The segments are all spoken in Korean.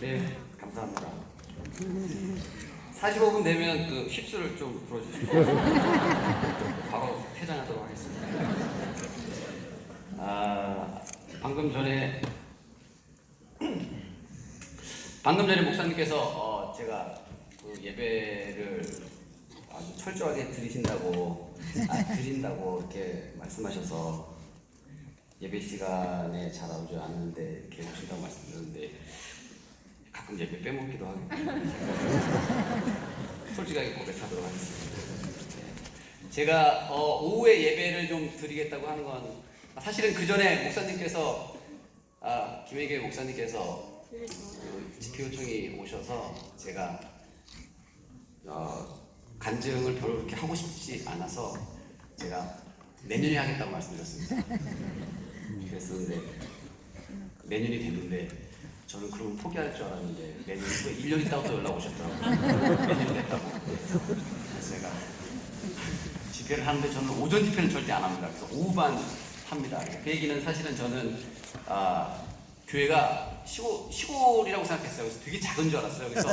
네, 감사합니다. 45분 되면 그 휩쓸을 좀 불어주시고 바로 퇴장하도록 하겠습니다. 방금 전에 목사님께서 제가 그 예배를 아주 철저하게 드린다고 이렇게 말씀하셔서 예배 시간에 잘 나오지 않는데 이렇게 오신다고 말씀드렸는데 가끔 예배 빼먹기도 하고 솔직하게 고백하도록 하겠습니다. 제가 오후에 예배를 좀 드리겠다고 하는 건 사실은 그 전에 목사님께서 김혜계 목사님께서 그 집회 요청이 오셔서 제가 간증을 별로 그렇게 하고 싶지 않아서 제가 내년에 하겠다고 말씀드렸습니다. 그랬었는데 내년이 됐는데 저는 그러면 포기할 줄 알았는데 내년 후에 1년 있다가 또 연락 오셨더라고요. 내년이 됐다고. 그래서 제가 집회를 하는데 저는 오전 집회는 절대 안 합니다. 그래서 오후반 합니다. 그 얘기는 사실은 저는 교회가 시골이라고 생각했어요. 그래서 되게 작은 줄 알았어요. 그래서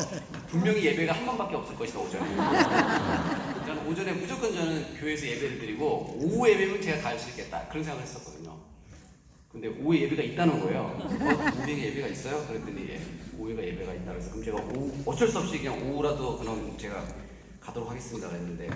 분명히 예배가 한 번밖에 없을 것이다, 오전에. 저는 오전에 무조건 저는 교회에서 예배를 드리고 오후 예배면 제가 갈 수 있겠다, 그런 생각을 했었거든요. 근데 오후에 예배가 있다는 거예요. 오후에 예배가 있어요? 그랬더니 오후에 예배가 있다. 그래서 그럼 제가 어쩔 수 없이 그냥 오후라도 그럼 제가 가도록 하겠습니다 그랬는데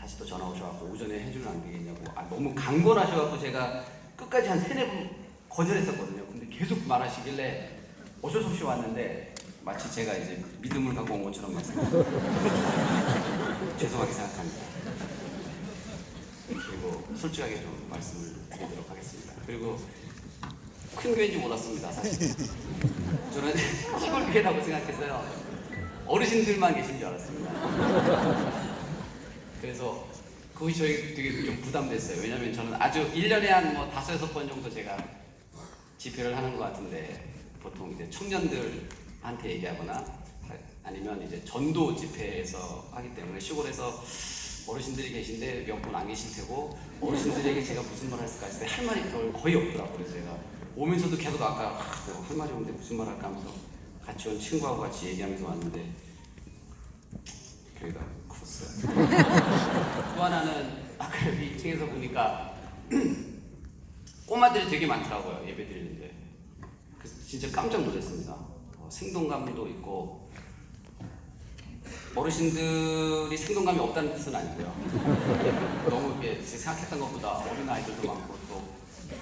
다시 또 전화 오셔갖고 오전에 해주면 안 되겠냐고 너무 강권하셔갖고 제가 끝까지 한 3-4번 거절했었거든요. 근데 계속 말하시길래 어쩔 수 없이 왔는데 마치 제가 이제 믿음을 갖고 온 것처럼 말씀하셨어요. 죄송하게 생각합니다. 그리고 솔직하게 좀 말씀을 드리도록 하겠습니다. 그리고 큰 교회인지 몰랐습니다, 사실. 저는 시골 교회라고 생각해서요. 어르신들만 계신 줄 알았습니다. 그래서 그것이 저에게 되게 좀 부담됐어요. 왜냐면 저는 아주 1년에 한 5-6번 정도 제가 집회를 하는 것 같은데 보통 이제 청년들한테 얘기하거나 아니면 이제 전도 집회에서 하기 때문에 시골에서 어르신들이 계신데 몇 분 안 계실 테고 어르신들에게 제가 무슨 말을 했을까 했을 때 할 말이 거의 없더라고요. 그래서 제가 오면서도 계속 아까 할 말이 없는데 무슨 말 할까 하면서 같이 온 친구하고 같이 얘기하면서 왔는데 교회가 컸어요. 또 하나는 아까 여기 2층에서 보니까 꼬마들이 되게 많더라고요. 예배 드리는데 그래서 진짜 깜짝 놀랐습니다. 생동감도 있고 어르신들이 생동감이 없다는 뜻은 아니고요. 너무 이렇게 생각했던 것보다 어린 아이들도 많고 또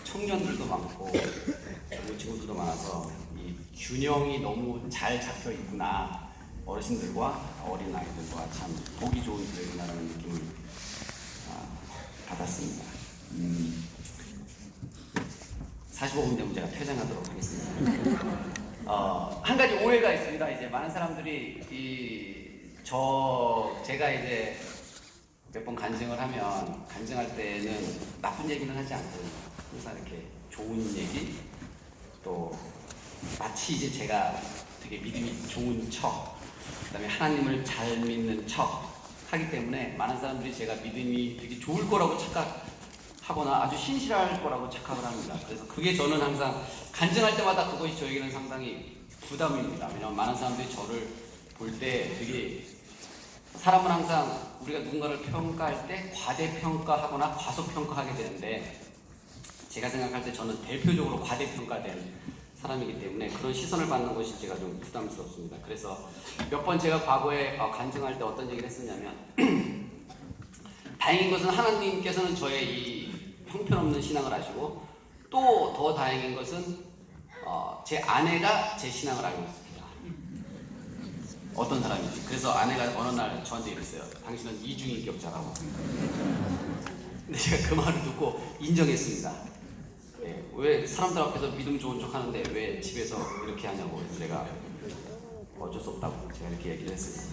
청년들도 많고 젊은 친구들도 많아서 이 균형이 너무 잘 잡혀 있구나. 어르신들과 어린 아이들과 참 보기 좋은 교회구나라는 느낌을 받았습니다. 45분 되면 제가 퇴장하도록 하겠습니다. 한 가지 오해가 있습니다. 이제 많은 사람들이 제가 이제 몇 번 간증을 하면 간증할 때는 나쁜 얘기는 하지 않거든요. 항상 이렇게 좋은 얘기 또 마치 이제 제가 되게 믿음이 좋은 척 그다음에 하나님을 잘 믿는 척 하기 때문에 많은 사람들이 제가 믿음이 되게 좋을 거라고 착각하거나 아주 신실할 거라고 착각을 합니다. 그래서 그게 저는 항상 간증할 때마다 그것이 저에게는 상당히 부담입니다. 왜냐하면 많은 사람들이 저를 볼 때 되게 사람은 항상 우리가 누군가를 평가할 때 과대평가하거나 과소평가하게 되는데 제가 생각할 때 저는 대표적으로 과대평가된 사람이기 때문에 그런 시선을 받는 것이 제가 좀 부담스럽습니다. 그래서 몇 번 제가 과거에 간증할 때 어떤 얘기를 했었냐면 다행인 것은 하나님께서는 저의 이 형편없는 신앙을 아시고 또 더 다행인 것은 제 아내가 제 신앙을 알고 있습니다. 어떤 사람인지. 그래서 아내가 어느 날 저한테 이랬어요. 당신은 이중인격자라고. 근데 제가 그 말을 듣고 인정했습니다. 왜 사람들 앞에서 믿음 좋은 척 하는데 왜 집에서 이렇게 하냐고. 그래서 제가 어쩔 수 없다고 제가 이렇게 얘기를 했습니다.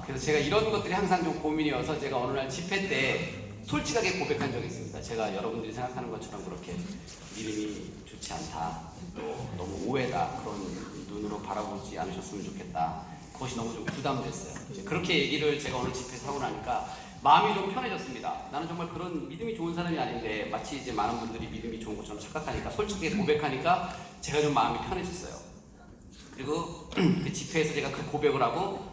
그래서 제가 이런 것들이 항상 좀 고민이어서 제가 어느 날 집회 때 솔직하게 고백한 적이 있습니다. 제가 여러분들이 생각하는 것처럼 그렇게 믿음이 좋지 않다, 또 너무 오해다, 그런 눈으로 바라보지 않으셨으면 좋겠다. 그것이 너무 좀 부담됐어요. 그렇게 얘기를 제가 어느 집회에서 하고 나니까 마음이 좀 편해졌습니다. 나는 정말 그런 믿음이 좋은 사람이 아닌데 마치 이제 많은 분들이 믿음이 좋은 것처럼 착각하니까 솔직히 고백하니까 제가 좀 마음이 편해졌어요. 그리고 그 집회에서 제가 그 고백을 하고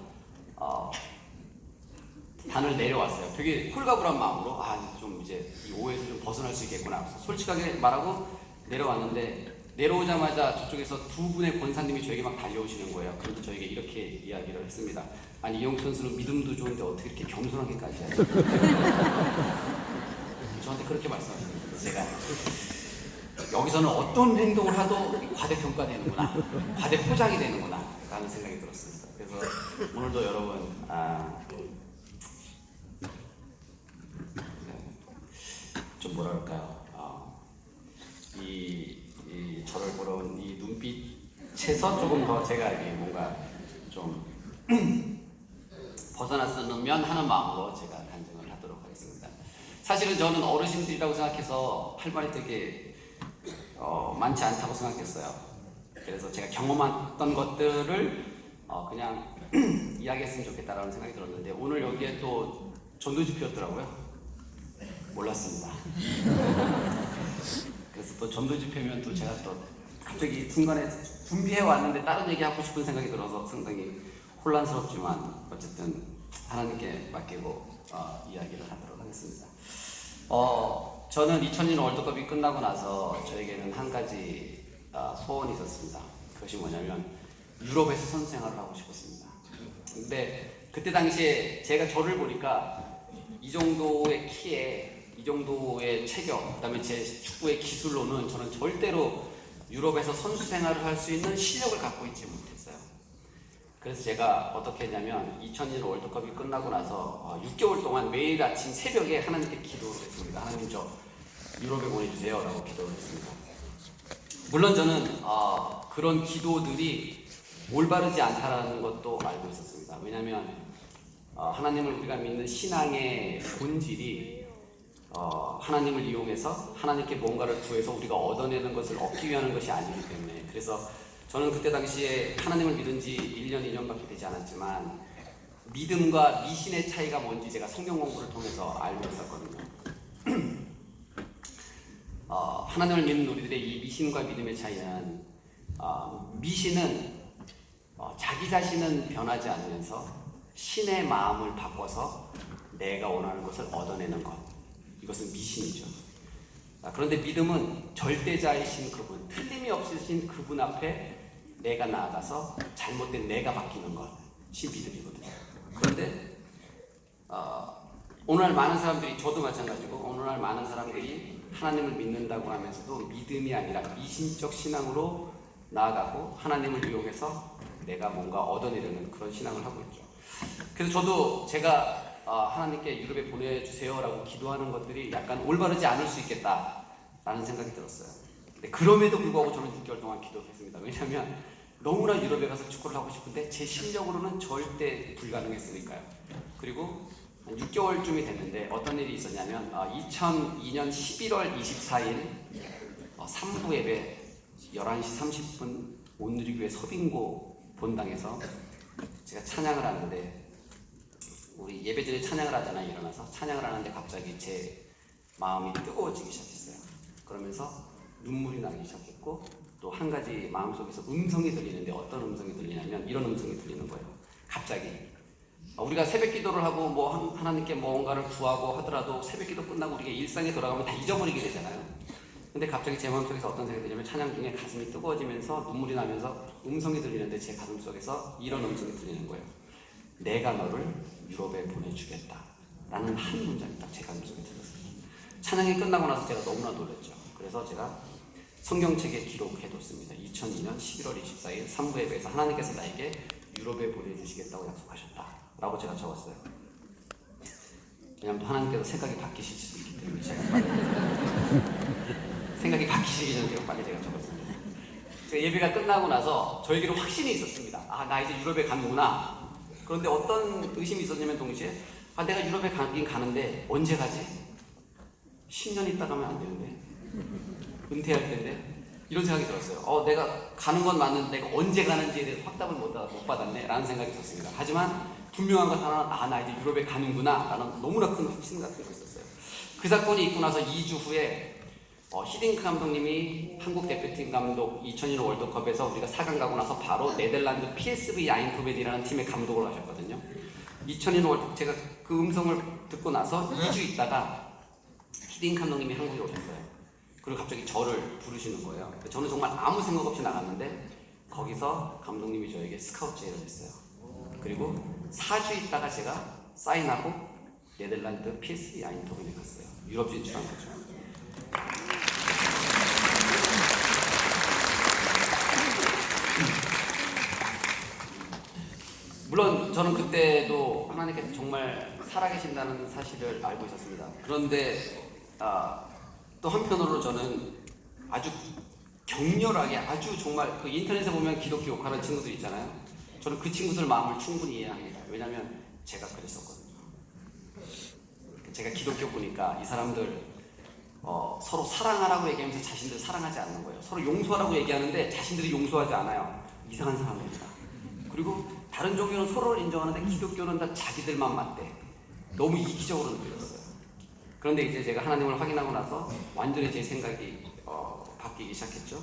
단을 내려왔어요. 되게 홀가분한 마음으로 좀 이제 이 오해에서 좀 벗어날 수 있겠구나. 솔직하게 말하고 내려왔는데 내려오자마자 저쪽에서 두 분의 권사님이 저에게 막 달려오시는 거예요. 그런데 저에게 이렇게 이야기를 했습니다. 아니 이용수 선수는 믿음도 좋은데 어떻게 이렇게 겸손하게까지 하죠? 저한테 그렇게 말씀하셨는데 제가 여기서는 어떤 행동을 하도 과대평가되는구나, 과대포장이 되는구나 라는 생각이 들었습니다. 그래서 오늘도 여러분 좀 뭐라 그럴까요? 저를 보러 온 이 눈빛에서 조금 더 제가 뭔가 좀 벗어났으면 하는 마음으로 제가 간증을 하도록 하겠습니다. 사실은 저는 어르신들이라고 생각해서 할 말이 되게 많지 않다고 생각했어요. 그래서 제가 경험했던 것들을 그냥 이야기했으면 좋겠다라는 생각이 들었는데 오늘 여기에 또 전도집회였더라고요. 몰랐습니다. 그래서 또 전도집회면 또 제가 또 갑자기 중간에 준비해 왔는데 다른 얘기 하고 싶은 생각이 들어서 상당히 혼란스럽지만 어쨌든 하나님께 맡기고 이야기를 하도록 하겠습니다. 저는 2002년 월드컵이 끝나고 나서 저에게는 한 가지 소원이 있었습니다. 그것이 뭐냐면 유럽에서 선수 생활을 하고 싶었습니다. 근데 그때 당시에 제가 저를 보니까 이 정도의 키에 이 정도의 체격, 그 다음에 제 축구의 기술로는 저는 절대로 유럽에서 선수 생활을 할 수 있는 실력을 갖고 있지 못했어요. 그래서 제가 어떻게 했냐면 2002년 월드컵이 끝나고 나서 6개월 동안 매일 아침 새벽에 하나님께 기도를 했습니다. 하나님 저 유럽에 보내주세요 라고 기도를 했습니다. 물론 저는 그런 기도들이 올바르지 않다라는 것도 알고 있었습니다. 왜냐하면 하나님을 우리가 믿는 신앙의 본질이 하나님을 이용해서 하나님께 뭔가를 구해서 우리가 얻어내는 것을 얻기 위한 것이 아니기 때문에 그래서 저는 그때 당시에 하나님을 믿은 지 1년, 2년밖에 되지 않았지만 믿음과 미신의 차이가 뭔지 제가 성경 공부를 통해서 알고 있었거든요. 하나님을 믿는 우리들의 이 미신과 믿음의 차이는 미신은 자기 자신은 변하지 않으면서 신의 마음을 바꿔서 내가 원하는 것을 얻어내는 것, 이것은 미신이죠. 그런데 믿음은 절대자이신 그분, 틀림이 없으신 그분 앞에 내가 나아가서 잘못된 내가 바뀌는 것이 믿음이거든요. 그런데 오늘날 많은 사람들이, 저도 마찬가지고 오늘날 많은 사람들이 하나님을 믿는다고 하면서도 믿음이 아니라 미신적 신앙으로 나아가고 하나님을 이용해서 내가 뭔가 얻어내려는 그런 신앙을 하고 있죠. 그래서 저도 제가 하나님께 유럽에 보내주세요 라고 기도하는 것들이 약간 올바르지 않을 수 있겠다 라는 생각이 들었어요. 근데 그럼에도 불구하고 저는 6개월 동안 기도했습니다. 왜냐하면 너무나 유럽에 가서 축구를 하고 싶은데 제 실력으로는 절대 불가능했으니까요. 그리고 한 6개월쯤이 됐는데 어떤 일이 있었냐면 2002년 11월 24일 3부 예배 11시 30분 온누리교회 서빙고 본당에서 제가 찬양을 하는데 우리 예배전에 찬양을 하잖아요. 일어나서 찬양을 하는데 갑자기 제 마음이 뜨거워지기 시작했어요. 그러면서 눈물이 나기 시작했고 또 한 가지 마음속에서 음성이 들리는데 어떤 음성이 들리냐면 이런 음성이 들리는 거예요. 갑자기 우리가 새벽 기도를 하고 뭐 하나님께 뭔가를 구하고 하더라도 새벽 기도 끝나고 우리가 일상에 돌아가면 다 잊어버리게 되잖아요. 근데 갑자기 제 마음속에서 어떤 생각이 들냐면 찬양 중에 가슴이 뜨거워지면서 눈물이 나면서 음성이 들리는데 제 가슴속에서 이런 음성이 들리는 거예요. 내가 너를 유럽에 보내주겠다 라는 한 문장이 딱 제 가슴속에 들렸어요. 찬양이 끝나고 나서 제가 너무나 놀랐죠. 그래서 제가 성경책에 기록해뒀습니다. 2002년 11월 24일 3부 예배에서 하나님께서 나에게 유럽에 보내주시겠다고 약속하셨다 라고 제가 적었어요. 왜냐하면 하나님께서 생각이 바뀌실 수도 있기 때문에 제가 빨리 생각이 바뀌시기 전에 빨리 제가 적었습니다. 제가 예배가 끝나고 나서 저에게는 확신이 있었습니다. 나 이제 유럽에 가는구나. 그런데 어떤 의심이 있었냐면 동시에 내가 유럽에 가긴 가는데 언제 가지? 10년 있다 가면 안 되는데 은퇴할 텐데 이런 생각이 들었어요. 내가 가는 건 맞는데 내가 언제 가는지에 대해서 확답을 못 받았네 라는 생각이 들었습니다. 하지만 분명한 것 하나는 나 이제 유럽에 가는구나 라는 너무나 큰 확신 같은 거 있었어요. 그 사건이 있고 나서 2주 후에 히딩크 감독님이 한국 대표팀 감독 2002년 월드컵에서 우리가 4강 가고 나서 바로 네덜란드 PSV 아인토벤이라는 팀의 감독을 하셨거든요. 2002년 월드컵 제가 그 음성을 듣고 나서 2주 있다가 히딩크 감독님이 한국에 오셨어요. 그리고 갑자기 저를 부르시는 거예요. 저는 정말 아무 생각 없이 나갔는데 거기서 감독님이 저에게 스카우트 제의를 했어요. 그리고 4주 있다가 제가 사인하고 네덜란드 PSV 아인토벤에 갔어요. 유럽 진출한 거죠. 물론 저는 그때도 하나님께서 정말 살아계신다는 사실을 알고 있었습니다. 그런데 또 한편으로 저는 아주 격렬하게 아주 정말 그 인터넷에 보면 기독교 욕하는 친구들 있잖아요. 저는 그 친구들 마음을 충분히 이해합니다. 왜냐하면 제가 그랬었거든요. 제가 기독교니까 이 사람들 서로 사랑하라고 얘기하면서 자신들 사랑하지 않는 거예요. 서로 용서하라고 얘기하는데 자신들이 용서하지 않아요. 이상한 사람입니다. 그리고 다른 종교는 서로를 인정하는데 기독교는 다 자기들만 맞대. 너무 이기적으로 느꼈어요. 그런데 이제 제가 하나님을 확인하고 나서 완전히 제 생각이 바뀌기 시작했죠.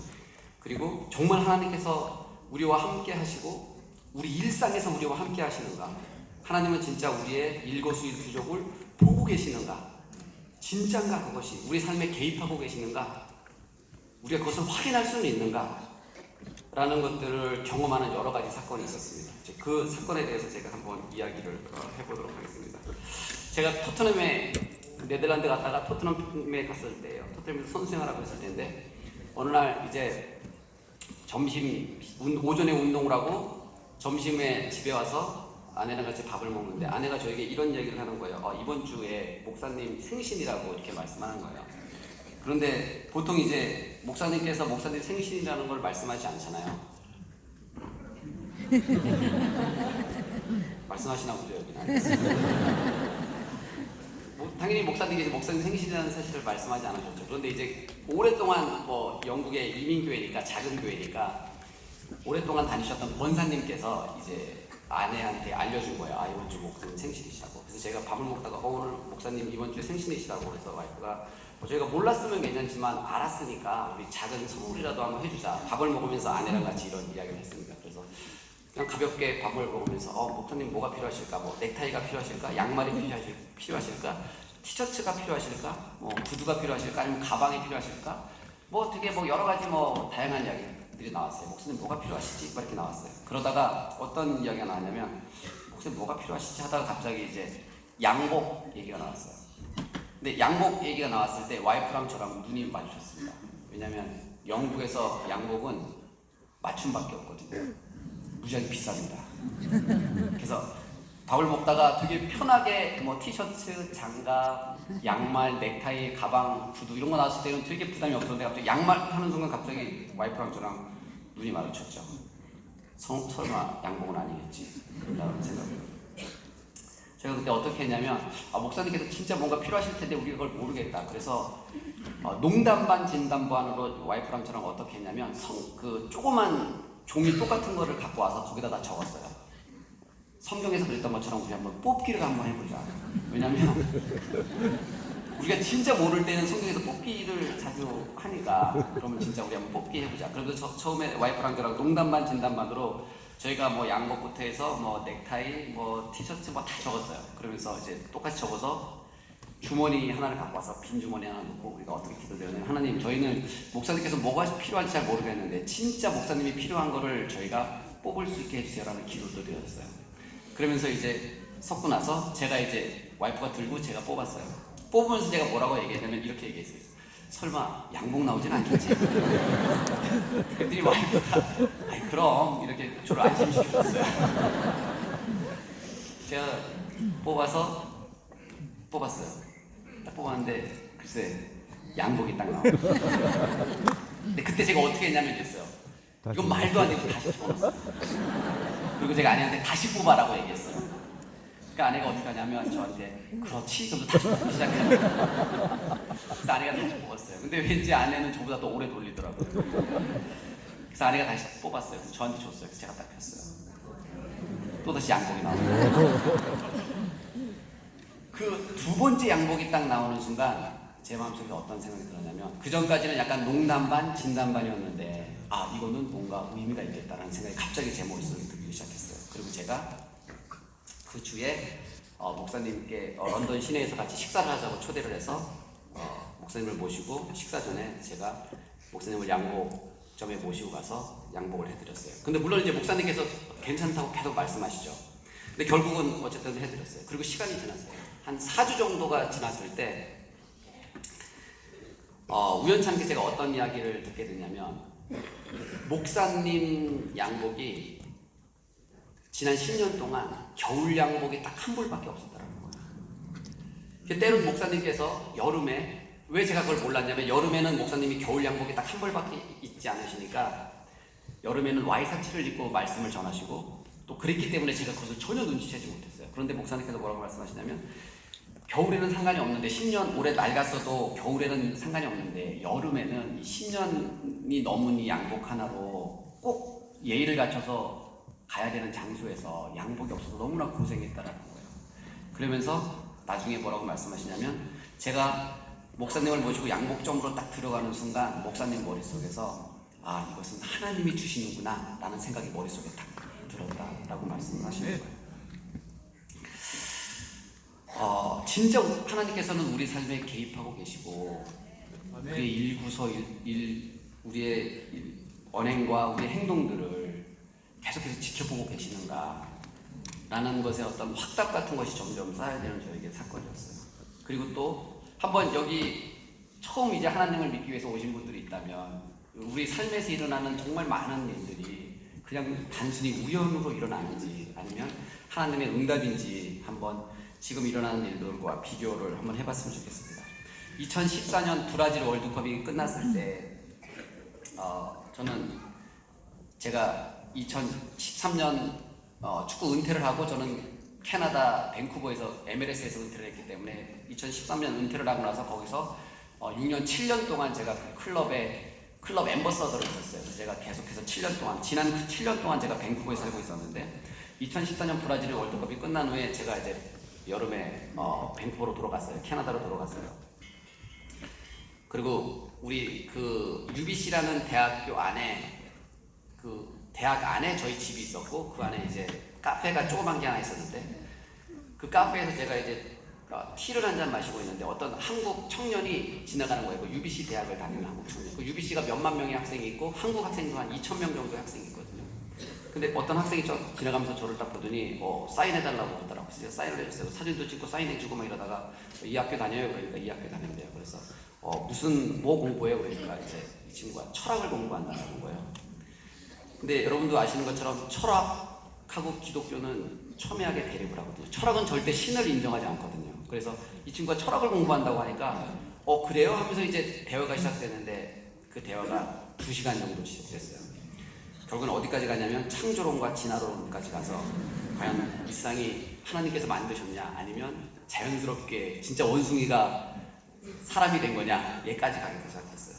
그리고 정말 하나님께서 우리와 함께 하시고 우리 일상에서 우리와 함께 하시는가? 하나님은 진짜 우리의 일거수일투족을 보고 계시는가? 진짠가 그것이? 우리 삶에 개입하고 계시는가? 우리가 그것을 확인할 수는 있는가? 라는 것들을 경험하는 여러 가지 사건이 있었습니다. 그 사건에 대해서 제가 한번 이야기를 해보도록 하겠습니다. 제가 토트넘에 네덜란드 갔다가 토트넘에 갔을 때예요. 토트넘에서 선수 생활하고 있을 때인데 어느 날 이제 점심 오전에 운동을 하고 점심에 집에 와서 아내랑 같이 밥을 먹는데 아내가 저에게 이런 얘기를 하는 거예요. 이번 주에 목사님 생신이라고 이렇게 말씀하는 거예요. 그런데 보통 이제 목사님께서 목사님 생신이라는 걸 말씀하지 않잖아요. 말씀하시나 보죠, 여기는. 당연히 목사님께서 목사님 생신이라는 사실을 말씀하지 않으셨죠. 그런데 이제 오랫동안 영국의 이민교회니까 작은 교회니까 오랫동안 다니셨던 권사님께서 이제 아내한테 알려준 거예요. 이번 주 목사님 생신이시라고. 그래서 제가 밥을 먹다가 오늘 목사님 이번 주에 생신이시라고 그래서 와이프가 저희가 몰랐으면 괜찮지만 알았으니까 우리 작은 선물이라도 한번 해주자. 밥을 먹으면서 아내랑 같이 이런 이야기를 했습니다. 그래서 그냥 가볍게 밥을 먹으면서 목사님 뭐가 필요하실까? 넥타이가 필요하실까? 양말이 필요하실까? 티셔츠가 필요하실까? 구두가 필요하실까? 아니면 가방이 필요하실까? 되게 여러 가지 다양한 이야기들이 나왔어요. 목사님 뭐가 필요하시지? 이렇게 나왔어요. 그러다가 어떤 이야기가 나왔냐면 목사님 뭐가 필요하시지? 하다가 갑자기 이제 양복 얘기가 나왔어요. 근데 양복 얘기가 나왔을 때 와이프랑 저랑 눈이 마주쳤습니다. 왜냐면 영국에서 양복은 맞춤밖에 없거든요. 무지하게 비쌉니다. 그래서 밥을 먹다가 되게 편하게 티셔츠, 장갑, 양말, 넥타이, 가방, 구두 이런 거 나왔을 때는 되게 부담이 없었는데 갑자기 양말 하는 순간 갑자기 와이프랑 저랑 눈이 마주쳤죠. 설마 양복은 아니겠지? 라는 생각을. 제가 그때 어떻게 했냐면 목사님께서 진짜 뭔가 필요하실 텐데 우리가 그걸 모르겠다. 그래서 농담 반 진담 반으로 와이프랑 저랑 어떻게 했냐면 그 조그만 종이 똑같은 거를 갖고 와서 거기다 다 적었어요. 성경에서 그랬던 것처럼 우리 한번 뽑기를 한번 해보자. 왜냐면 우리가 진짜 모를 때는 성경에서 뽑기를 자주 하니까 그러면 진짜 우리 한번 뽑기 해보자. 그래서 처음에 와이프랑 저랑 농담 반 진담 반으로 저희가 양복부터 해서 넥타이, 티셔츠 다 적었어요. 그러면서 이제 똑같이 적어서 주머니 하나를 갖고 와서 빈 주머니 하나 놓고 우리가 어떻게 기도드렸냐면 하나님 저희는 목사님께서 뭐가 필요한지 잘 모르겠는데 진짜 목사님이 필요한 거를 저희가 뽑을 수 있게 해주세요라는 기도도 드렸어요. 그러면서 이제 섞고 나서 제가 이제 와이프가 들고 제가 뽑았어요. 뽑으면서 제가 뭐라고 얘기했냐면 이렇게 얘기했어요. 설마 양복 나오진 않겠지? 그랬더니 와이프가 그럼 이렇게 저를 안심시켜줬어요. 제가 뽑았어요. 딱 뽑았는데 글쎄 양복이 딱 나와요. 근데 그때 제가 어떻게 했냐면 이랬어요. 이건 말도 안 되고 다시 뽑았어요. 그리고 제가 아내한테 다시 뽑아라고 얘기했어요. 그러니까 아내가 어떻게 하냐면 저한테 그렇지? 그럼 다시 뽑기 시작해요. 그래서 아내가 다시 뽑았어요. 근데 왠지 아내는 저보다 더 오래 돌리더라고요. 그래서 아내가 다시 뽑았어요. 그래서 저한테 줬어요. 그래서 제가 딱 폈어요. 또다시 양복이 나와요. 그 두 번째 양복이 딱 나오는 순간 제 마음속에 어떤 생각이 들었냐면, 그 전까지는 약간 농담 반 진담 반이었는데, 아, 이거는 뭔가 의미가 있겠다라는 생각이 갑자기 제 머릿속에 들기 시작했어요. 그리고 제가 그 주에 목사님께 런던 시내에서 같이 식사를 하자고 초대를 해서 목사님을 모시고, 식사 전에 제가 목사님을 양복점에 모시고 가서 양복을 해드렸어요. 근데 물론 이제 목사님께서 괜찮다고 계속 말씀하시죠. 근데 결국은 어쨌든 해드렸어요. 그리고 시간이 지났어요. 한 4주 정도가 지났을 때 우연찮게 제가 어떤 이야기를 듣게 됐냐면, 목사님 양복이 지난 10년 동안 겨울 양복이 딱 한 벌밖에 없었다는 거예요. 때론 목사님께서 여름에, 왜 제가 그걸 몰랐냐면, 여름에는 목사님이 겨울 양복이 딱 한 벌밖에 있지 않으시니까 여름에는 와이셔츠를 입고 말씀을 전하시고, 또 그랬기 때문에 제가 그것을 전혀 눈치채지 못했어요. 그런데 목사님께서 뭐라고 말씀하시냐면, 겨울에는 상관이 없는데, 10년 오래 낡았어도 겨울에는 상관이 없는데, 여름에는 10년이 넘은 이 양복 하나로 꼭 예의를 갖춰서 가야 되는 장소에서 양복이 없어서 너무나 고생했다라는 거예요. 그러면서 나중에 뭐라고 말씀하시냐면, 제가 목사님을 모시고 양복점으로 딱 들어가는 순간 목사님 머릿속에서, 아, 이것은 하나님이 주시는구나 라는 생각이 머릿속에 딱 들었다라고 말씀하시는 거예요. 진짜 하나님께서는 우리 삶에 개입하고 계시고, 우리의 일구서 우리의 언행과 우리의 행동들을 계속해서 지켜보고 계시는가 라는 것에 어떤 확답 같은 것이 점점 쌓여야 되는 저에게 사건이었어요. 그리고 또 한번 여기 처음 이제 하나님을 믿기 위해서 오신 분들이 있다면, 우리 삶에서 일어나는 정말 많은 일들이 그냥 단순히 우연으로 일어나는지 아니면 하나님의 응답인지 한번 지금 일어나는 일들과 비교를 한번 해봤으면 좋겠습니다. 2014년 브라질 월드컵이 끝났을 때 저는 제가 2013년 축구 은퇴를 하고, 저는 캐나다 밴쿠버에서 MLS에서 은퇴를 했기 때문에 2013년 은퇴를 하고 나서 거기서 6년 7년 동안 제가 그 클럽 앰버서더를 했었어요. 제가 계속해서 7년 동안, 지난 그 7년 동안 제가 밴쿠버에 살고 있었는데, 2014년 브라질 월드컵이 끝난 후에 제가 이제 여름에 밴쿠버로 돌아갔어요. 캐나다로 돌아갔어요. 그리고 우리 그 UBC라는 대학교 안에, 그 대학 안에 저희 집이 있었고, 그 안에 이제 카페가 조그만 게 하나 있었는데, 그 카페에서 제가 이제 티를 한 잔 마시고 있는데 어떤 한국 청년이 지나가는 거예요. 그 UBC 대학을 다니는 한국 청년. 그 UBC가 몇만 명의 학생이 있고 한국 학생도 한 2,000명 정도의 학생이 있거든요. 근데 어떤 학생이 지나가면서 저를 딱 보더니 사인해달라고 그러더라고요. 그래서 사인을 해줬어요. 사진도 찍고 사인해주고 막 이러다가, 이 학교 다녀요? 그러니까 이 학교 다닌대요. 그래서 무슨 뭐 공부해요? 그러니까 이제 이 친구가 철학을 공부한다는 거예요. 근데 여러분도 아시는 것처럼 철학하고 기독교는 첨예하게 대립을 하거든요. 철학은 절대 신을 인정하지 않거든요. 그래서 이 친구가 철학을 공부한다고 하니까 그래요? 하면서 이제 대화가 시작되는데, 그 대화가 2시간 정도 시작됐어요. 결국은 어디까지 가냐면 창조론과 진화론까지 가서, 과연 일상이 하나님께서 만드셨냐 아니면 자연스럽게 진짜 원숭이가 사람이 된 거냐, 얘까지 가기 시작했어요.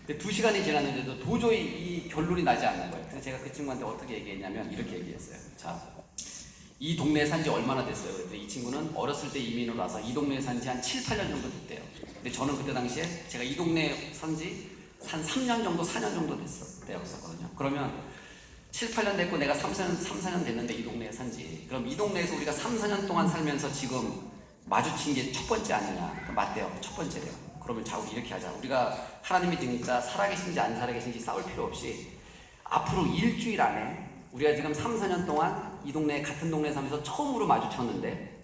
근데 2시간이 지났는데도 도저히 이 결론이 나지 않는 거예요. 그래서 제가 그 친구한테 어떻게 얘기했냐면 이렇게 얘기했어요. 자, 이 동네에 산 지 얼마나 됐어요? 그랬더니 이 친구는 어렸을 때 이민을 와서 이 동네에 산 지 한 7, 8년 정도 됐대요. 근데 저는 그때 당시에 제가 이 동네에 산 지 한 3년 정도, 4년 정도 됐었거든요. 그러면 7, 8년 됐고 내가 3, 4년 됐는데 이 동네에 산지, 그럼 이 동네에서 우리가 3, 4년 동안 살면서 지금 마주친 게 첫 번째 아니냐? 맞대요. 첫 번째래요. 그러면 자, 우리 이렇게 하자. 우리가 하나님이 진짜 살아계신지 안 살아계신지 싸울 필요 없이 앞으로 일주일 안에, 우리가 지금 3, 4년 동안 이 동네, 같은 동네에 살면서 처음으로 마주쳤는데,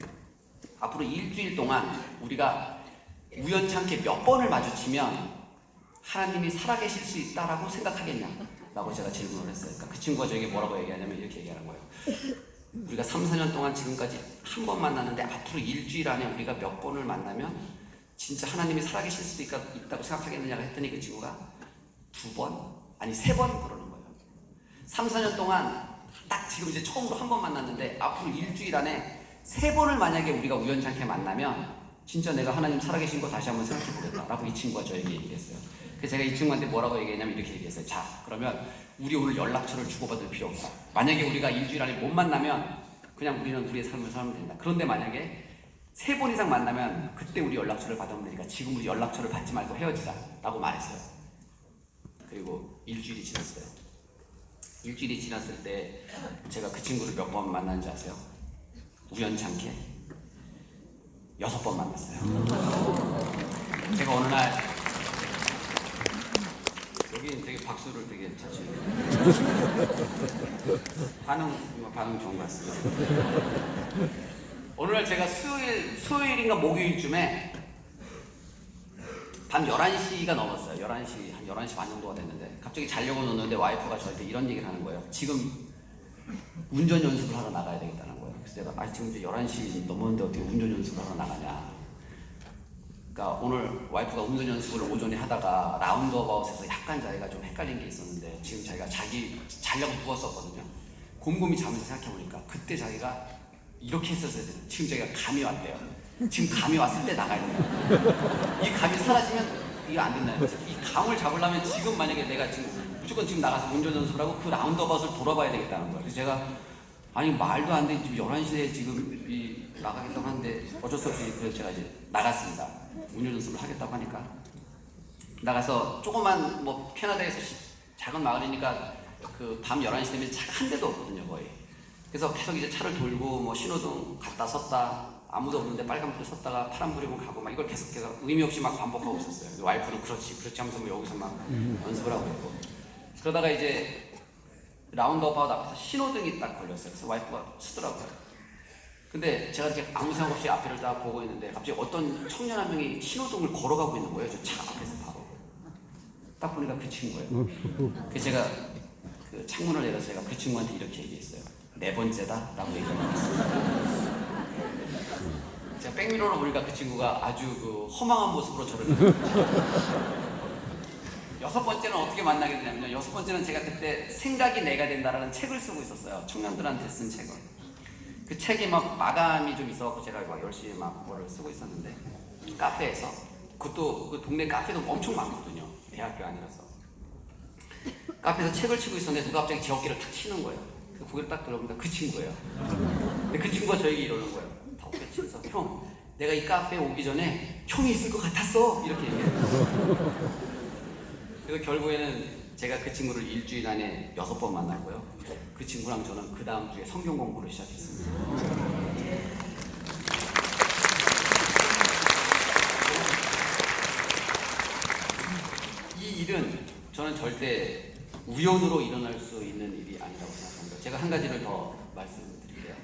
앞으로 일주일 동안 우리가 우연찮게 몇 번을 마주치면 하나님이 살아계실 수 있다라고 생각하겠냐? 라고 제가 질문을 했어요. 그러니까 그 친구가 저에게 뭐라고 얘기하냐면 이렇게 얘기하는 거예요. 우리가 3, 4년 동안 지금까지 한 번 만났는데 앞으로 일주일 안에 우리가 몇 번을 만나면 진짜 하나님이 살아계실 수도 있다고 생각하겠느냐고 했더니 그 친구가 2번? 아니 3번 그러는 거예요. 3, 4년 동안 딱 지금 이제 처음으로 한 번 만났는데 앞으로 일주일 안에 3번을 만약에 우리가 우연찮게 만나면 진짜 내가 하나님 살아계신 거 다시 한번 생각해보겠다라고 이 친구가 저에게 얘기했어요. 그래서 제가 이 친구한테 뭐라고 얘기했냐면 이렇게 얘기했어요. 자, 그러면 우리 오늘 연락처를 주고받을 필요 없다. 만약에 우리가 일주일 안에 못 만나면 그냥 우리는 우리의 삶을 살면 된다. 그런데 만약에 3번 이상 만나면 그때 우리 연락처를 받으면 되니까 지금 우리 연락처를 받지 말고 헤어지자라고 말했어요. 그리고 일주일이 지났어요. 일주일이 지났을 때 제가 그 친구를 몇 번 만났는지 아세요? 우연찮게 6번 만났어요. 제가 어느 날 여기 되게 박수를 되게 자주 반응 좋은 것 같습니다. 어느 날 제가 수요일인가 목요일쯤에 밤 11시가 넘었어요. 11시, 한 11시 반 정도가 됐는데 갑자기 자려고 누웠는데 와이프가 저한테 이런 얘기를 하는 거예요. 지금 운전 연습을 하러 나가야 되겠다는 거예요. 그래서 내가 지금 이제 11시 넘었는데 어떻게 운전 연습을 하러 나가냐. 그러니까 오늘 와이프가 운전 연습을 오전에 하다가 라운드어바웃에서 약간 자기가 좀 헷갈린 게 있었는데 지금 자기가 자려고 누웠었거든요. 곰곰이 자면서 생각해보니까 그때 자기가 이렇게 했었어야 돼요. 지금 자기가 감이 왔대요. 지금 감이 왔을 때 나가야 돼요. 이 감이 사라지면 이거 안 된다는 거죠. 이 감을 잡으려면 지금 만약에 내가 지금 무조건 지금 나가서 운전 연습을 하고 그 라운드어바웃을 돌아봐야 되겠다는 거예요. 그래서 제가 아니 말도 안 돼. 지금 11시에 지금 나가겠다고 하는데 어쩔 수 없이 그래서 제가 이제 나갔습니다. 운전 연습을 하겠다고 하니까 나가서 조그만 뭐 캐나다에서 작은 마을이니까 그 밤 11시 되면 차가 한 대도 없거든요 거의. 그래서 계속 이제 차를 돌고 뭐 신호등 갔다 섰다 아무도 없는데 빨간불 섰다가 파란불이고 가고 막 이걸 계속 의미 없이 막 반복하고 있었어요. 와이프는 그렇지 하면서 뭐 여기서 막 연습을 하고 있고 그러다가 이제 라운드어바웃 앞에서 신호등이 딱 걸렸어요. 그래서 와이프가 쓰더라고요. 근데 제가 이렇게 아무 생각 없이 앞을 딱 보고 있는데 갑자기 어떤 청년 한 명이 신호등을 걸어가고 있는 거예요. 저 차 앞에서 바로. 딱 보니까 그 친구예요. 그래서 제가 그 창문을 내려서 제가 그 친구한테 이렇게 얘기했어요. 4번째다 라고 얘기했습니다. 제가 백미러로 보니까 그 친구가 아주 그 허망한 모습으로 저를 6번째는 어떻게 만나게 되냐면요. 6번째는 제가 그때 생각이 내가 된다라는 책을 쓰고 있었어요. 청년들한테 쓴 책을. 그 책이 막 마감이 좀 있어서 제가 막 열심히 막 뭐를 쓰고 있었는데 카페에서 그것도 그 동네 카페도 엄청 많거든요. 대학교 아니라서. 카페에서 책을 치고 있었는데 누가 갑자기 제 어깨를 탁 치는 거예요. 그 고개를 딱 들어보니까 그 친구예요. 근데 그 친구가 저에게 이러는 거예요. 다 어깨 치면서 형, 내가 이 카페에 오기 전에 형이 있을 것 같았어. 이렇게 얘기해요. 그래서 결국에는 제가 그 친구를 일주일 안에 6번 만났고요. 그 친구랑 저는 그 다음 주에 성경 공부를 시작했습니다. 이 일은 저는 절대 우연으로 일어날 수 있는 일이 아니라고 생각합니다. 제가 한 가지를 더 말씀드릴게요.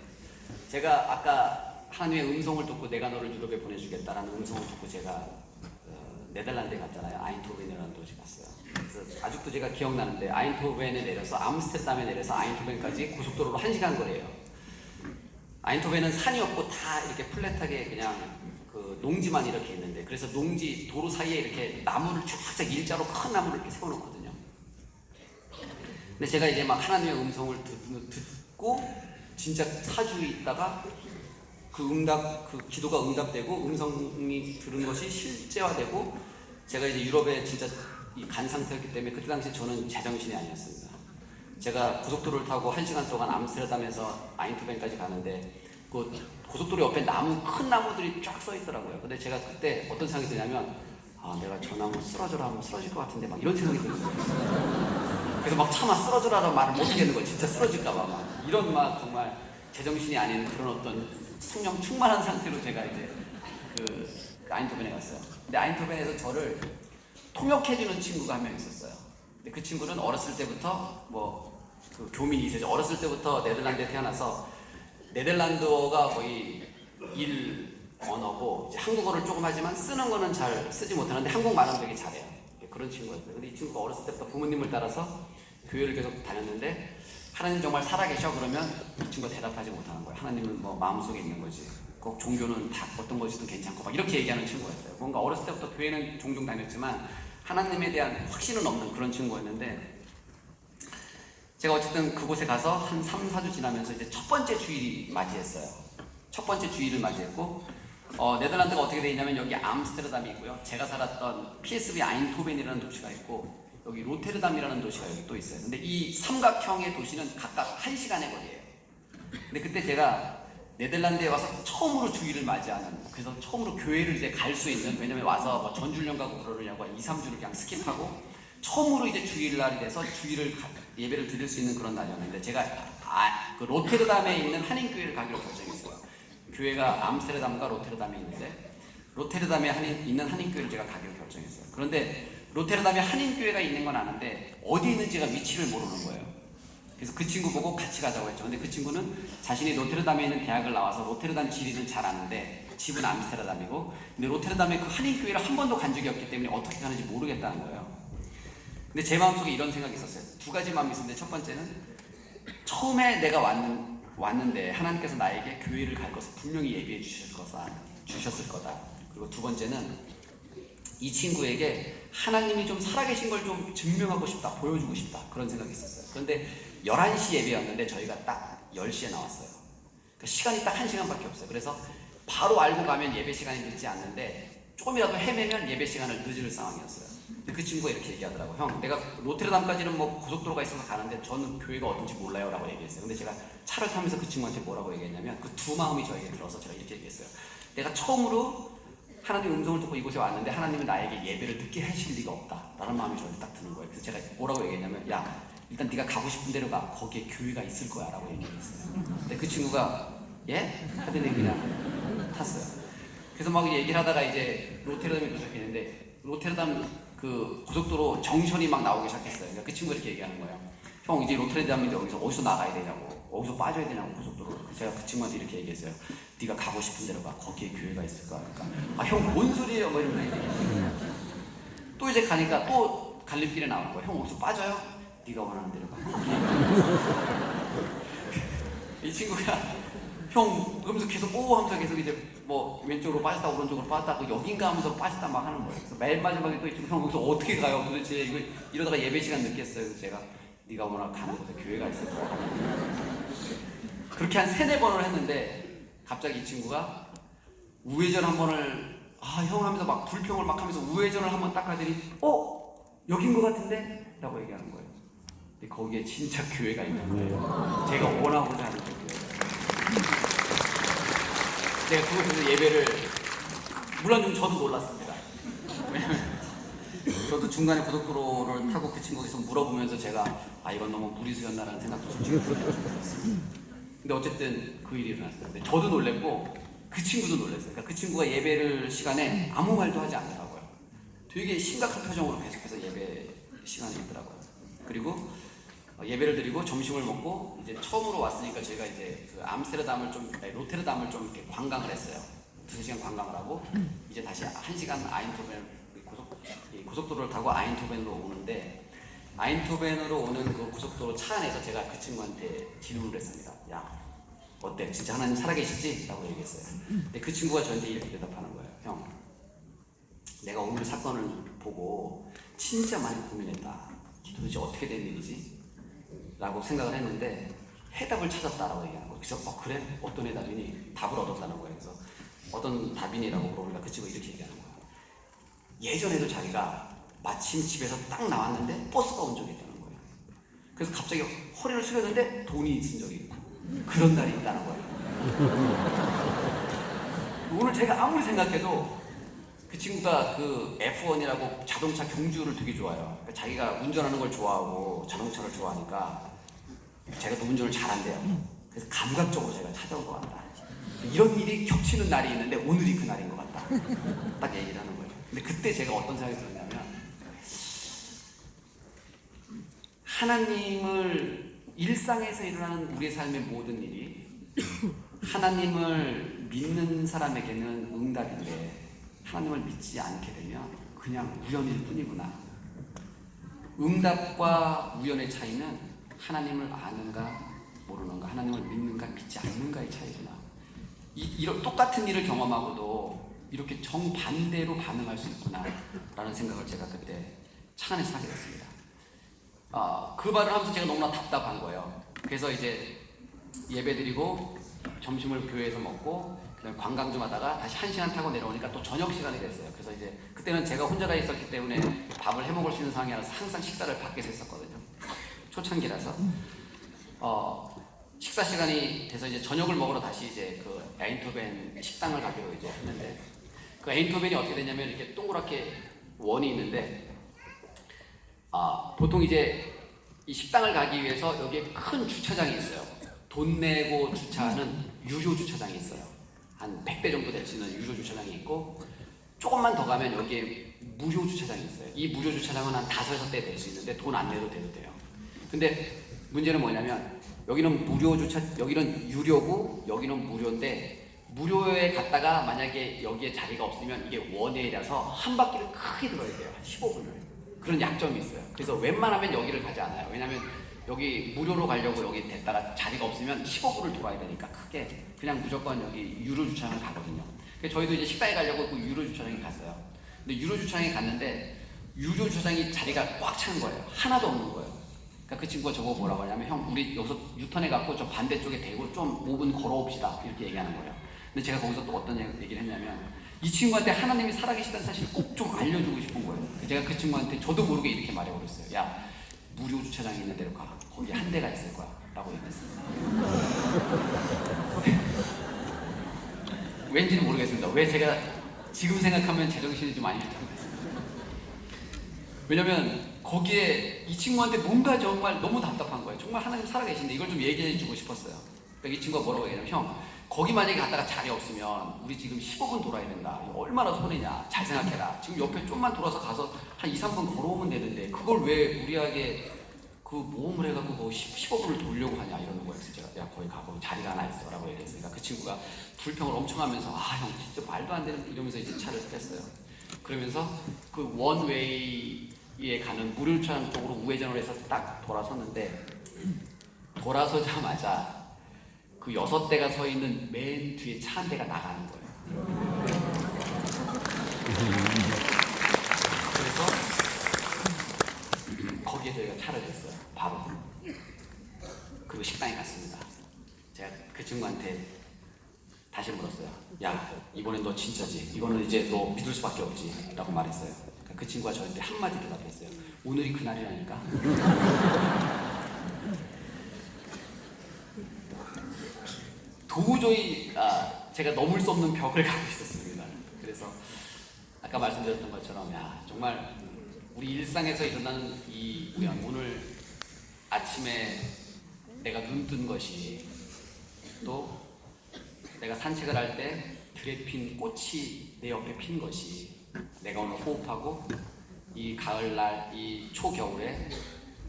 제가 아까 하나님의 음성을 듣고 내가 너를 유럽에 보내주겠다라는 음성을 듣고 제가 네덜란드에 갔잖아요. 아인토벤이라는 도시 갔어요. 그래서 아직도 제가 기억나는데 아인토벤에 내려서 암스테르담에 내려서 아인토벤까지 고속도로로 1시간 거리예요. 아인토벤은 산이 없고 다 이렇게 플랫하게 그냥 그 농지만 이렇게 있는데 그래서 농지 도로 사이에 이렇게 나무를 쫙쫙 일자로 큰 나무를 이렇게 세워놓거든요. 근데 제가 이제 막 하나님의 음성을 듣고 진짜 4주 있다가 그 기도가 응답되고 음성이 들은 것이 실제화되고 제가 이제 유럽에 진짜 간 상태였기 때문에 그때 당시 저는 제정신이 아니었습니다. 제가 고속도로를 타고 1시간 동안 암스테르담에서 아인토벤까지 가는데 그 고속도로 옆에 큰 나무들이 쫙 서 있더라고요. 근데 제가 그때 어떤 생각이 드냐면 내가 저 나무 쓰러져라 하면 쓰러질 것 같은데 막 이런 생각이 드는 거예요. 그래서 막 차마 쓰러져라라는 말을 못 하겠는 거예요. 진짜 쓰러질까 봐 막 이런 막 정말 제정신이 아닌 그런 어떤 성령 충만한 상태로 제가 이제 그 아인토벤에 갔어요. 근데 아인토벤에서 저를 통역해주는 친구가 한 명 있었어요. 근데 그 친구는 어렸을 때부터 그 교민이 있어요. 어렸을 때부터 네덜란드에 태어나서 네덜란드어가 거의 언어고 이제 한국어를 조금 하지만 쓰는 거는 잘 쓰지 못하는데 한국말은 되게 잘해요. 그런 친구였어요. 근데 이 친구가 어렸을 때부터 부모님을 따라서 교회를 계속 다녔는데 하나님 정말 살아계셔 그러면 이 친구가 대답하지 못하는 거예요. 하나님은 뭐 마음속에 있는 거지. 꼭 종교는 다 어떤 것이든 괜찮고 막 이렇게 얘기하는 친구였어요. 뭔가 어렸을 때부터 교회는 종종 다녔지만 하나님에 대한 확신은 없는 그런 친구였는데 제가 어쨌든 그곳에 가서 한 3, 4주 지나면서 이제 첫 번째 주일이 맞이했어요. 첫 번째 주일을 맞이했고 네덜란드가 어떻게 되어 있냐면 여기 암스테르담이 있고요. 제가 살았던 PSV 아인토벤이라는 도시가 있고 여기 로테르담이라는 도시가 여기 또 있어요. 근데 이 삼각형의 도시는 각각 1시간의 거리예요. 근데 그때 제가 네덜란드에 와서 처음으로 주일을 맞이하는, 그래서 처음으로 교회를 이제 갈 수 있는, 왜냐면 와서 뭐 전주련 가고 그러느냐고 2, 3주를 그냥 스킵하고 처음으로 이제 주일날이 돼서 예배를 드릴 수 있는 그런 날이었는데, 제가 그 로테르담에 있는 한인교회를 가기로 결정했어요. 교회가 암스테르담과 로테르담에 있는데 로테르담에 있는 한인교회를 제가 가기로 결정했어요. 그런데 로테르담에 한인교회가 있는 건 아는데 어디 있는지 제가 위치를 모르는 거예요. 그래서 그 친구 보고 같이 가자고 했죠. 근데 그 친구는 자신이 로테르담에 있는 대학을 나와서 로테르담 지리는 잘 아는데 집은 암스테르담이고, 근데 로테르담에 그 한인교회를 한 번도 간 적이 없기 때문에 어떻게 가는지 모르겠다는 거예요. 근데 제 마음속에 이런 생각이 있었어요. 두 가지 마음이 있었는데, 첫 번째는 처음에 내가 왔는데 하나님께서 나에게 교회를 갈 것을 분명히 예비해 주셨을 거다. 그리고 두 번째는 이 친구에게 하나님이 좀 살아계신 걸 좀 증명하고 싶다, 보여주고 싶다, 그런 생각이 있었어요. 그런데 11시 예배였는데 저희가 딱 10시에 나왔어요. 그러니까 시간이 딱 1시간밖에 없어요. 그래서 바로 알고 가면 예배 시간이 늦지 않는데 조금이라도 헤매면 예배 시간을 늦을 상황이었어요. 근데 그 친구가 이렇게 얘기하더라고요. 형, 내가 로테르담까지는 뭐 고속도로가 있어서 가는데 저는 교회가 어딘지 몰라요 라고 얘기했어요. 근데 제가 차를 타면서 그 친구한테 뭐라고 얘기했냐면, 그 두 마음이 저에게 들어서 제가 이렇게 얘기했어요. 내가 처음으로 하나님의 음성을 듣고 이곳에 왔는데 하나님은 나에게 예배를 늦게 하실 리가 없다 라는 마음이 저한테 딱 드는 거예요. 그래서 제가 뭐라고 얘기했냐면, 야, 일단 네가 가고 싶은 데로 가, 거기에 교회가 있을 거야 라고 얘기했어요. 근데 그 친구가 예? 하더니 그냥 탔어요. 그래서 막 얘기를 하다가 이제 로테르담에 도착했는데, 로테르담 그 고속도로 정션이 막 나오기 시작했어요. 그러니까 그 친구가 이렇게 얘기하는 거예요. 형, 이제 로테르담인데 여기서 어디서 나가야 되냐고, 어디서 빠져야 되냐고, 고속도로. 제가 그 친구한테 이렇게 얘기했어요. 네가 가고 싶은 데로 가, 거기에 교회가 있을 거야. 그러니까 형, 뭔 소리예요? 뭐 이러면서 얘기했어요. 또 이제 가니까 또 갈림길에 나오는 거예요. 형, 어디서 빠져요? 네가 원하는 데로 가, 이 친구가 형 그러면서 계속 오 하면서 계속 이제 뭐 왼쪽으로 빠졌다 오른쪽으로 빠졌다 또 여긴가 하면서 빠졌다 막 하는 거예요. 그래서 맨 마지막에 또 이 친구, 형 여기서 어떻게 가요? 도대체 이러다가 예배 시간 늦겠어요. 그래서 제가 네가 워낙 가는 곳에 교회가 있을 거야. 그렇게 한 3-4번을 했는데 갑자기 이 친구가 우회전 한 번을 형 하면서 막 불평을 막 하면서 우회전을 한 번 딱 하더니 여긴 것 같은데? 라고 얘기하는 거예요. 근데 거기에 진짜 교회가 있는 거예요. 제가 원하고자 하는 교회가. 제가 그곳에서 예배를, 물론 좀 저도 놀랐습니다. 왜냐면 저도 중간에 고속도로를 타고 그 친구에서 물어보면서 제가 이건 너무 무리수였나라는 생각도 솔직히 들었어요. 근데 어쨌든 그 일이 일어났어요. 근데 저도 놀랬고 그 친구도 놀랐어요. 그러니까 그 친구가 예배를 시간에 아무 말도 하지 않더라고요. 되게 심각한 표정으로 계속해서 예배 시간이 있더라고요. 그리고 예배를 드리고 점심을 먹고 이제 처음으로 왔으니까 저희가 이제 그 로테르담을 좀 이렇게 관광을 했어요. 2시간 관광을 하고 이제 다시 1시간 고속도로를 타고 아인토벤으로 오는데, 아인토벤으로 오는 그 고속도로 차 안에서 제가 그 친구한테 질문을 했습니다. 야, 어때? 진짜 하나님 살아계시지? 라고 얘기했어요. 근데 그 친구가 저한테 이렇게 대답하는 거예요. 형, 내가 오늘 사건을 보고 진짜 많이 고민했다. 도대체 어떻게 된 일이지? 라고 생각을 했는데 해답을 찾았다라고 얘기하는 거예요. 그래서 그래? 어떤 해답이니? 답을 얻었다는 거예요. 그래서 어떤 답이니라고 물어보니까 그 친구가 이렇게 얘기하는 거예요. 예전에도 자기가 마침 집에서 딱 나왔는데 버스가 온 적이 있다는 거예요. 그래서 갑자기 허리를 숙였는데 돈이 있은 적이 있고 그런 날이 있다는 거예요. 오늘 제가 아무리 생각해도 그 친구가 그 F1이라고 자동차 경주를 되게 좋아해요. 그러니까 자기가 운전하는 걸 좋아하고 자동차를 좋아하니까 제가 또 운전을 잘한대요. 그래서 감각적으로 제가 찾아온 것 같다. 이런 일이 겹치는 날이 있는데 오늘이 그 날인 것 같다. 딱 얘기를 하는 거예요. 근데 그때 제가 어떤 생각이 들었냐면, 하나님을 일상에서 일어나는 우리의 삶의 모든 일이 하나님을 믿는 사람에게는 응답인데 하나님을 믿지 않게 되면 그냥 우연일 뿐이구나. 응답과 우연의 차이는 하나님을 아는가 모르는가, 하나님을 믿는가 믿지 않는가의 차이구나. 이런 똑같은 일을 경험하고도 이렇게 정반대로 반응할 수 있구나 라는 생각을 제가 그때 차 안에서 하게 됐습니다. 그 말을 하면서 제가 너무나 답답한 거예요. 그래서 이제 예배드리고 점심을 교회에서 먹고 그다음에 관광 좀 하다가 다시 1시간 타고 내려오니까 또 저녁 시간이 됐어요. 그래서 이제 그때는 제가 혼자 가 있었기 때문에 밥을 해 먹을 수 있는 상황이라서 항상 식사를 밖에서 했었거든요. 초창기라서 식사 시간이 돼서 이제 저녁을 먹으러 다시 이제 그 에인토벤 식당을 가기로 이제 했는데, 그 에인토벤이 어떻게 되냐면 이렇게 동그랗게 원이 있는데, 보통 이제 이 식당을 가기 위해서 여기에 큰 주차장이 있어요. 돈 내고 주차하는 유료 주차장이 있어요. 한 100대 정도 될 수 있는 유료 주차장이 있고, 조금만 더 가면 여기에 무료 주차장이 있어요. 이 무료 주차장은 한 5~6대 될 수 있는데 돈 안 내도 돼요. 근데 문제는 뭐냐면 여기는 무료 주차, 여기는 유료고 여기는 무료인데, 무료에 갔다가 만약에 여기에 자리가 없으면 이게 원웨이라서 한 바퀴를 크게 돌아야 돼요. 한 15분을. 그런 약점이 있어요. 그래서 웬만하면 여기를 가지 않아요. 왜냐면 여기 무료로 가려고 여기 됐다가 자리가 없으면 15분을 돌아야 되니까 크게 그냥 무조건 여기 유료 주차장을 가거든요. 그래서 저희도 이제 식당에 가려고 그 유료 주차장에 갔어요. 근데 유료 주차장에 갔는데 유료 주차장이 자리가 꽉 찬 거예요. 하나도 없는 거예요. 그러니까 그 친구가 저보고 뭐라고 하냐면, 형 우리 여기서 유턴해 갖고 저 반대쪽에 대고 좀 5분 걸어옵시다 이렇게 얘기하는 거예요. 근데 제가 거기서 또 어떤 얘기를 했냐면, 이 친구한테 하나님이 살아계시다는 사실을 꼭 좀 알려주고 싶은 거예요. 제가 그 친구한테 저도 모르게 이렇게 말해버렸어요. 야, 무료 주차장이 있는 데로 가. 거기 한 대가 있을 거야 라고 얘기했어요. 왠지는 모르겠습니다. 왜 제가 지금 생각하면 제정신이 좀 아닐 텐데. 왜냐면 거기에 이 친구한테 뭔가 정말 너무 답답한 거예요. 정말 하나님 살아계신데 이걸 좀 얘기해 주고 싶었어요. 그러니까 이 친구가 뭐라고 얘기하냐면, 형 거기 만약에 갔다가 자리 없으면 우리 지금 15분 돌아야 된다. 얼마나 손해냐. 잘 생각해라. 지금 옆에 좀만 돌아서 가서 한 2~3분 걸어오면 되는데 그걸 왜 무리하게 그 모험을 해갖고 15분을 돌려고 하냐 이러는 거예요. 그래서 제가 야 거기 가고 자리가 하나 있어 라고 얘기했으니까 그 친구가 불평을 엄청 하면서, 형 진짜 말도 안 되는, 이러면서 이제 차를 뺐어요. 그러면서 그 원웨이에 가는 무료 주차장 쪽으로 우회전을 해서 딱 돌아섰는데, 돌아서자마자 그 6대가 서 있는 맨 뒤에 차 한 대가 나가는 거예요. 그래서 거기에 저희가 차를 댔어요. 바로. 그리고 식당에 갔습니다. 제가 그 친구한테 다시 물었어요. 야, 이번엔 너 진짜지? 이거는 이제 너 믿을 수밖에 없지? 라고 말했어요. 그 친구가 저한테 한마디 대답했어요. 오늘이 그날이라니까? 도저히 제가 넘을 수 없는 벽을 갖고 있었습니다. 그래서 아까 말씀드렸던 것처럼, 야, 정말 우리 일상에서 일어나는 이 우연, 오늘 아침에 내가 눈 뜬 것이, 또 내가 산책을 할 때 들에 핀 꽃이 내 옆에 핀 것이, 내가 오늘 호흡하고 이 가을날, 이 초겨울에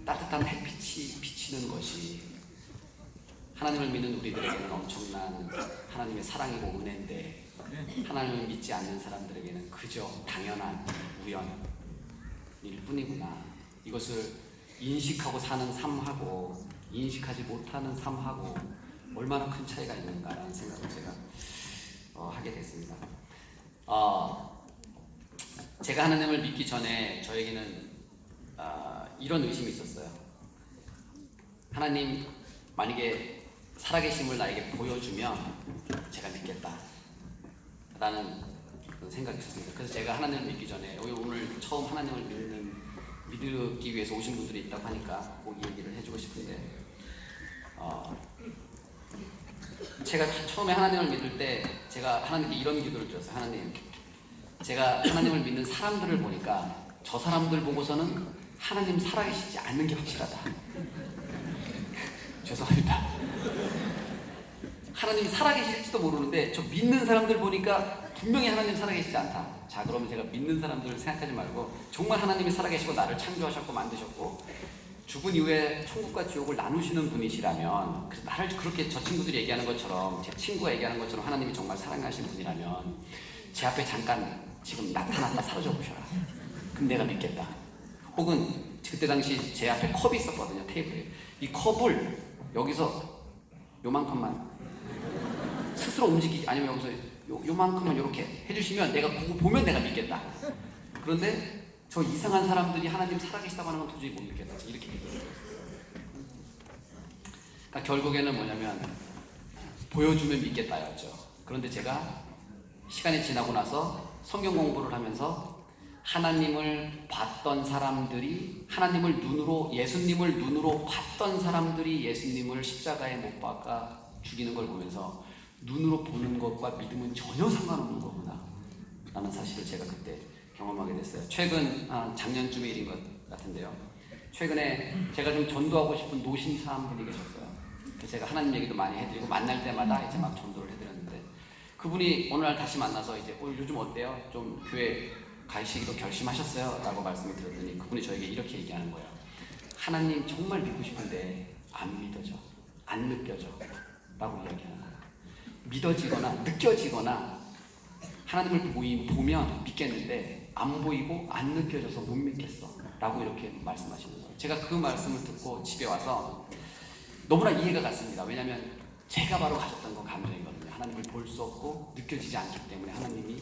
따뜻한 햇빛이 비치는 것이 하나님을 믿는 우리들에게는 엄청난 하나님의 사랑이고 은혜인데, 하나님을 믿지 않는 사람들에게는 그저 당연한 우연일 뿐이구나. 이것을 인식하고 사는 삶하고 인식하지 못하는 삶하고 얼마나 큰 차이가 있는가라는 생각을 제가 하게 됐습니다. 제가 하나님을 믿기 전에 저에게는 이런 의심이 있었어요. 하나님 만약에 살아계심을 나에게 보여주면 제가 믿겠다 라는 그런 생각이 있었습니다. 그래서 제가 하나님을 믿기 전에, 오늘 처음 하나님을 믿기 위해서 오신 분들이 있다고 하니까 꼭 이 얘기를 해주고 싶은데, 제가 처음에 하나님을 믿을 때 제가 하나님께 이런 기도를 드렸어요. 하나님, 제가 하나님을 믿는 사람들을 보니까 저 사람들 보고서는 하나님 살아계시지 않는 게 확실하다. 죄송합니다. 하나님이 살아계실지도 모르는데 저 믿는 사람들 보니까 분명히 하나님 살아계시지 않다. 자, 그러면 제가 믿는 사람들을 생각하지 말고 정말 하나님이 살아계시고 나를 창조하셨고 만드셨고 죽은 이후에 천국과 지옥을 나누시는 분이시라면, 그래서 나를 그렇게 저 친구들이 얘기하는 것처럼, 제 친구가 얘기하는 것처럼 하나님이 정말 사랑하시는 분이라면 제 앞에 잠깐 지금 나타났다 사라져 보셔라. 그럼 내가 믿겠다. 혹은 그때 당시 제 앞에 컵이 있었거든요. 테이블에. 이 컵을 여기서 요만큼만 스스로 움직이지, 아니면 여기서 요만큼만 이렇게 해주시면 내가 그거 보면 내가 믿겠다. 그런데 저 이상한 사람들이 하나님 살아계시다고 하는 건 도저히 못 믿겠다. 이렇게 얘기했어요. 그러니까 결국에는 뭐냐면 보여주면 믿겠다였죠. 그런데 제가 시간이 지나고 나서 성경 공부를 하면서 하나님을 봤던 사람들이, 하나님을 눈으로, 예수님을 눈으로 봤던 사람들이 예수님을 십자가에 못 박아 죽이는 걸 보면서 눈으로 보는 것과 믿음은 전혀 상관없는 거구나 라는 사실을 제가 그때 경험하게 됐어요. 최근 작년쯤의 일인 것 같은데요. 최근에 제가 좀 전도하고 싶은 노신사 한 분이 계셨어요. 그래서 제가 하나님 얘기도 많이 해드리고 만날 때마다 이제 막 전도를 해드렸는데, 그분이 어느 날 다시 만나서 이제 요즘 어때요? 좀 교회 가시기로 결심하셨어요? 라고 말씀을 드렸더니 그분이 저에게 이렇게 얘기하는 거예요. 하나님 정말 믿고 싶은데 안 믿어져, 안 느껴져 라고 이야기하는 거예요. 믿어지거나 느껴지거나 하나님을 보면 믿겠는데 안 보이고 안 느껴져서 못 믿겠어 라고 이렇게 말씀하시는 거예요. 제가 그 말씀을 듣고 집에 와서 너무나 이해가 갔습니다. 왜냐하면 제가 바로 가졌던 그 감정이거든요. 하나님을 볼 수 없고 느껴지지 않기 때문에 하나님이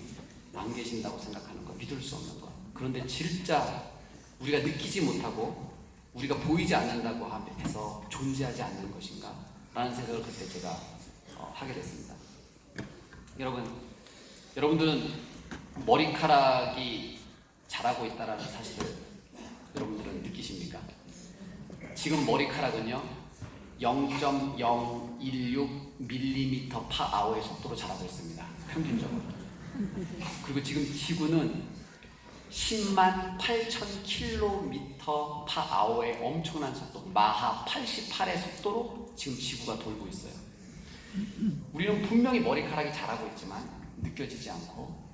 안 계신다고 생각하는 거, 믿을 수 없는 거. 그런데 진짜 우리가 느끼지 못하고 우리가 보이지 않는다고 해서 존재하지 않는 것인가? 라는 생각을 그때 제가 하게 됐습니다. 여러분들은 머리카락이 자라고 있다는 사실을 여러분들은 느끼십니까? 지금 머리카락은요 0.016mm per hour의 속도로 자라고 있습니다. 평균적으로. 그리고 지금 지구는 10만 8천 킬로미터 per hour의 엄청난 속도, 마하 88의 속도로 지금 지구가 돌고 있어요. 우리는 분명히 머리카락이 자라고 있지만 느껴지지 않고,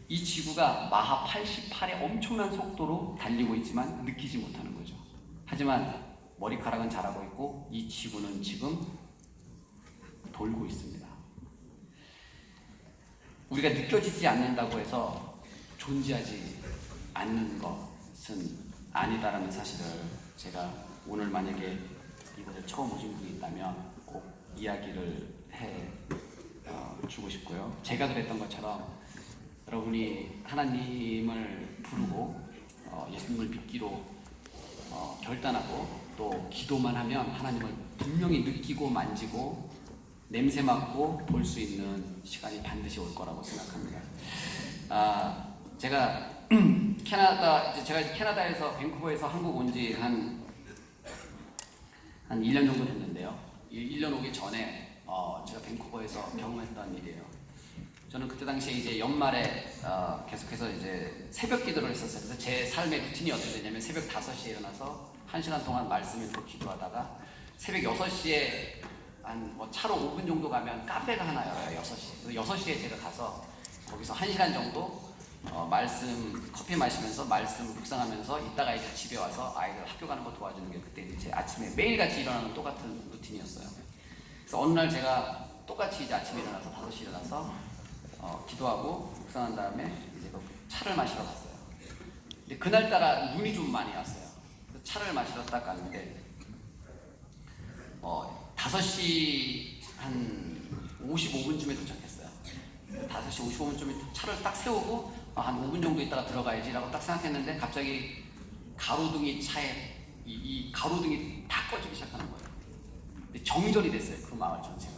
이 지구가 마하 88의 엄청난 속도로 달리고 있지만 느끼지 못하는 거죠. 하지만 머리카락은 자라고 있고 이 지구는 지금 돌고 있습니다. 우리가 느껴지지 않는다고 해서 존재하지 않는 것은 아니다라는 사실을 제가 오늘 만약에 이곳에 처음 오신 분이 있다면 꼭 이야기를 주고 싶고요. 제가 그랬던 것처럼 여러분이 하나님을 부르고 예수님을 믿기로 결단하고 또 기도만 하면 하나님을 분명히 느끼고 만지고 냄새 맡고 볼 수 있는 시간이 반드시 올 거라고 생각합니다. 제가 캐나다에서 밴쿠버에서 한국 온 지 한 1년 정도 됐는데요. 1년 오기 전에 제가 밴쿠버에서 경험했던 일이에요. 저는 그때 당시에 이제 연말에 계속해서 이제 새벽 기도를 했었어요. 그래서 제 삶의 루틴이 어떻게 되냐면 새벽 5시에 일어나서 1시간 동안 말씀 읽고 기도하다가 새벽 6시에 차로 5분 정도 가면 카페가 하나 열어요. 6시. 그래서 6시에 제가 가서 거기서 1시간 정도 말씀 커피 마시면서 말씀 묵상하면서 이따가 이제 집에 와서 아이들 학교 가는 거 도와주는 게 그때 제 아침에 매일같이 일어나는 똑같은 루틴이었어요. 그래서 어느 날 제가 똑같이 이제 아침에 일어나서 5시에 일어나서 기도하고 묵상한 다음에 이제 차를 마시러 갔어요. 근데 그날따라 눈이 좀 많이 왔어요. 그래서 차를 마시러 딱 갔는데 5시 한 55분쯤에 도착했어요. 5시 55분쯤에 차를 딱 세우고 한 5분 정도 있다가 들어가야지 라고 딱 생각했는데 갑자기 가로등이 차에 이 가로등이 다 꺼지기 시작하는 거예요. 근데 정전이 됐어요. 그 마을 전체가.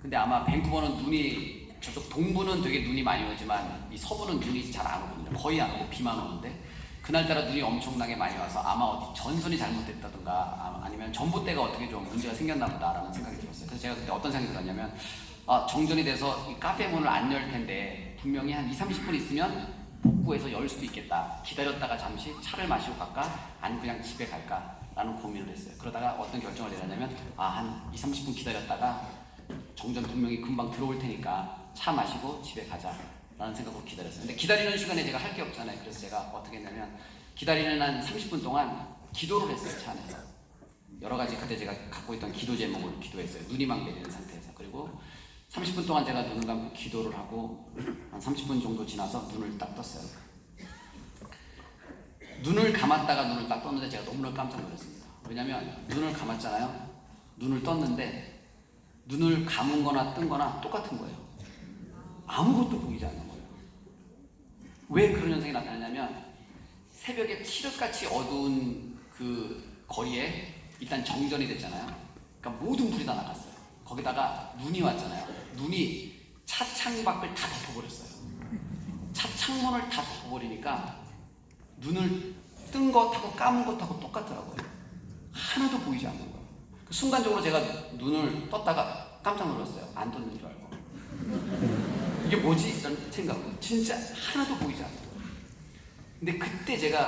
근데 아마 밴쿠버는 눈이 저쪽 동부는 되게 눈이 많이 오지만 이 서부는 눈이 잘 안 오거든요. 거의 안 오고 비만 오는데 그날따라 눈이 엄청나게 많이 와서 아마 어디 전선이 잘못됐다든가 아니면 전봇대가 어떻게 좀 문제가 생겼나 보다라는 생각이 들었어요. 그래서 제가 그때 어떤 생각이 들었냐면 정전이 돼서 이 카페 문을 안 열 텐데 분명히 한 2-30분 있으면 복구해서 열 수도 있겠다. 기다렸다가 잠시 차를 마시고 갈까? 아니면 그냥 집에 갈까? 라는 고민을 했어요. 그러다가 어떤 결정을 내렸냐면 한 2-30분 기다렸다가 정전 분명히 금방 들어올 테니까 차 마시고 집에 가자 라는 생각으로 기다렸어요. 근데 기다리는 시간에 제가 할 게 없잖아요. 그래서 제가 어떻게 했냐면 기다리는 한 30분 동안 기도를 했어요. 차 안에서 여러 가지 그때 제가 갖고 있던 기도 제목을 기도했어요. 눈이 막 내리는 상태에서. 그리고 30분 동안 제가 눈을 감고 기도를 하고 한 30분 정도 지나서 눈을 딱 떴어요. 눈을 감았다가 눈을 딱 떴는데 제가 너무나 깜짝 놀랐습니다. 왜냐면 눈을 감았잖아요. 눈을 떴는데 눈을 감은 거나 뜬 거나 똑같은 거예요. 아무것도 보이지 않는 거예요. 왜 그런 현상이 나타나냐면 새벽에 칠흑같이 어두운 그 거리에 일단 정전이 됐잖아요. 그러니까 모든 불이 다 나갔어요. 거기다가 눈이 왔잖아요. 눈이 차 창밖을 다 덮어버렸어요. 차 창문을 다 덮어버리니까 눈을 뜬 것하고 감은 것하고 똑같더라고요. 하나도 보이지 않는 거예요. 순간적으로 제가 눈을 떴다가 깜짝 놀랐어요. 안 떴는 줄 알고. 이게 뭐지? 이런 생각. 진짜 하나도 보이지 않는 거예요. 근데 그때 제가